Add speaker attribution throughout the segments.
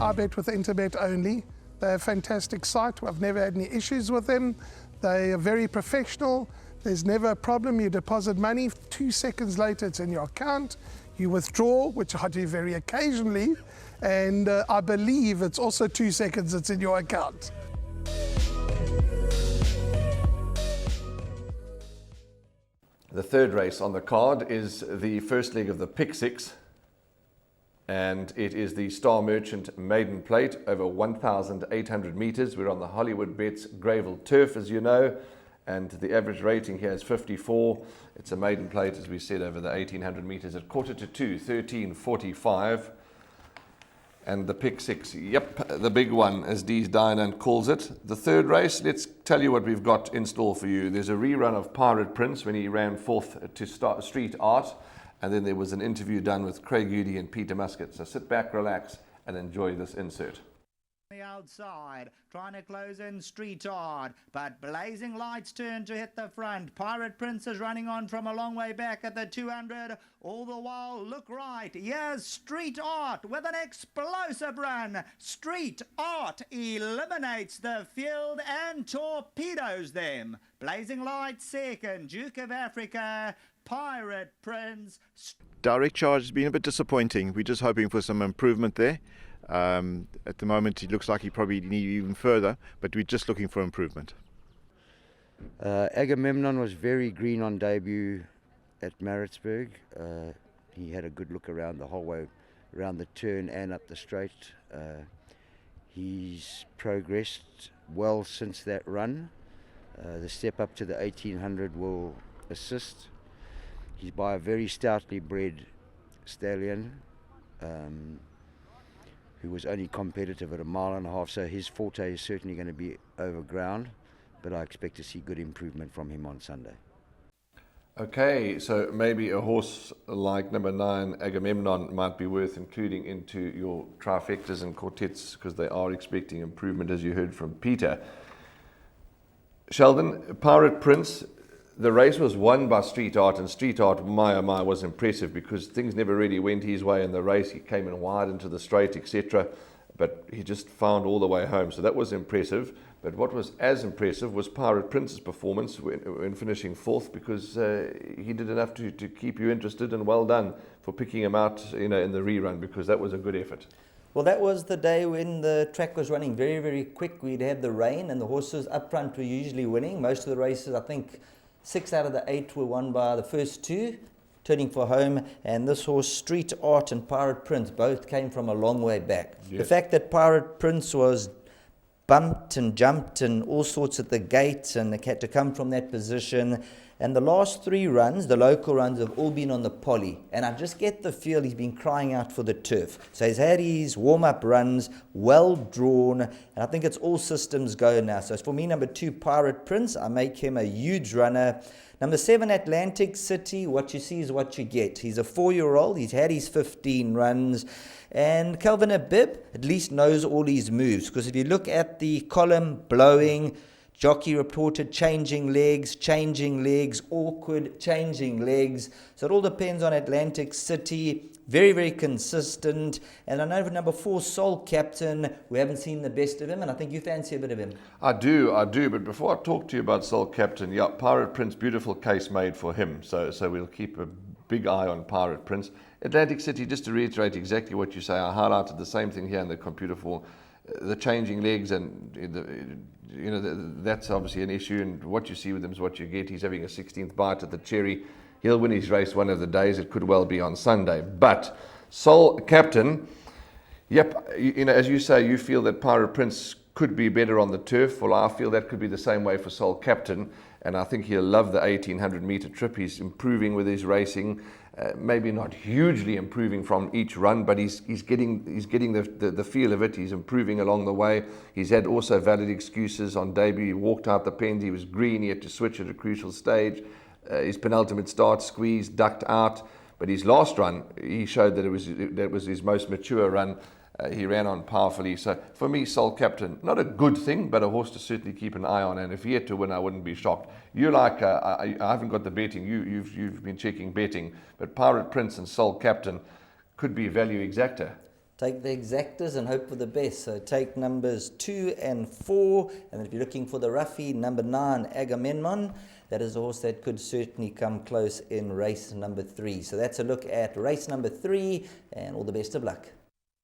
Speaker 1: I bet with Interbet only. They're a fantastic site. I've never had any issues with them. They are very professional. There's never a problem. You deposit money, 2 seconds later it's in your account. You withdraw, which I do very occasionally, and I believe it's also 2 seconds it's in your account.
Speaker 2: The third race on the card is the first leg of the Pick Six, and it is the Star Merchant Maiden Plate over 1,800 meters. We're on the Hollywoodbets Greyville turf, as you know, and the average rating here is 54. It's a maiden plate, as we said, over the 1,800 meters at 1:45, 13:45. And the Pick Six, yep, the big one, as Dee's Dynan calls it. The third race, let's tell you what we've got in store for you. There's a rerun of Pirate Prince when he ran fourth to start Street Art. And then there was an interview done with Craig Udy and Peter Muscat. So sit back, relax, and enjoy this insert.
Speaker 3: The outside, trying to close in Street Art, but Blazing Lights turn to hit the front. Pirate Prince is running on from a long way back at the 200. All the while, look right. Here's Street Art with an explosive run. Street Art eliminates the field and torpedoes them. Blazing Lights second. Duke of Africa, Pirate Prince.
Speaker 4: Direct charge has been a bit disappointing. We're just hoping for some improvement there. At the moment, it looks like he probably need even further, but we're just looking for improvement.
Speaker 5: Agamemnon was very green on debut at Maritzburg. He had a good look around the whole way, around the turn and up the straight. He's progressed well since that run. The step up to the 1800 will assist. He's by a very stoutly bred stallion, who was only competitive at 1.5 miles, so his forte is certainly going to be over ground, but I expect to see good improvement from him on Sunday.
Speaker 2: Okay, so maybe a horse like number 9, Agamemnon, might be worth including into your trifectas and quartets, because they are expecting improvement, as you heard from Peter. Sheldon, Pirate Prince, the race was won by Street Art, and Street Art, my oh my, was impressive because things never really went his way in the race. He came in wide into the straight, etc., but he just found all the way home, so that was impressive. But what was as impressive was Pirate Prince's performance when finishing fourth, because he did enough to keep you interested, and well done for picking him out, in the rerun, because that was a good effort.
Speaker 6: Well, that was the day when the track was running very, very quick. We'd had the rain, and the horses up front were usually winning. Most of the races, I think 6 out of the 8 were won by the first 2, turning for home. And this horse, Street Art and Pirate Prince, both came from a long way back. Yes. The fact that Pirate Prince was bumped and jumped and all sorts at the gate, and had to come from that position. And the last 3 runs, the local runs, have all been on the poly. And I just get the feel he's been crying out for the turf. So he's had his warm-up runs, well drawn, and I think it's all systems go now. So for me, number 2, Pirate Prince, I make him a huge runner. Number 7, Atlantic City, what you see is what you get. He's a 4-year-old, he's had his 15 runs. And Calvin Abib at least knows all his moves, because if you look at the column, blowing, jockey reported changing legs, awkward, changing legs. So it all depends on Atlantic City. Very, very consistent. And I know for number 4, Soul Captain, we haven't seen the best of him, and I think you fancy a bit of him.
Speaker 2: I do. But before I talk to you about Soul Captain, yeah, Pirate Prince, beautiful case made for him. So we'll keep a big eye on Pirate Prince. Atlantic City, just to reiterate exactly what you say, I highlighted the same thing here in the computer for the changing legs, and that's obviously an issue, and what you see with him is what you get. He's having a 16th bite at the cherry. He'll win his race one of the days. It could well be on Sunday. But Soul Captain, yep, as you say, you feel that Pirate Prince could be better on the turf. Well, I feel that could be the same way for Soul Captain, and I think he'll love the 1,800-meter trip. He's improving with his racing. Maybe not hugely improving from each run, but he's getting the feel of it. He's improving along the way. He's had also valid excuses on debut. He walked out the pens. He was green. He had to switch at a crucial stage. His penultimate start, squeezed, ducked out. But his last run, he showed that it was his most mature run. He ran on powerfully. So for me, Soul Captain, not a good thing, but a horse to certainly keep an eye on. And if he had to win, I wouldn't be shocked. You like, I haven't got the betting. You've been checking betting, but Pirate Prince and Soul Captain could be value exactor.
Speaker 6: take the exactas and hope for the best. So take numbers 2 and 4, and if you're looking for the roughie, number 9, Agamemnon. That is a horse that could certainly come close in race number 3. So that's a look at race number 3, and all the best of luck.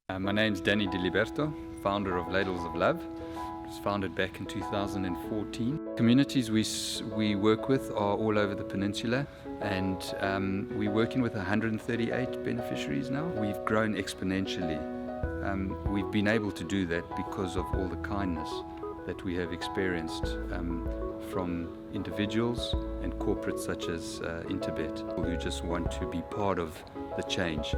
Speaker 7: My name's Danny Diliberto, founder of Ladles of Love. It was founded back in 2014. Communities we work with are all over the peninsula, and we're working with 138 beneficiaries now. We've grown exponentially. We've been able to do that because of all the kindness that we have experienced from individuals and corporates such as Interbet, who just want to be part of the change.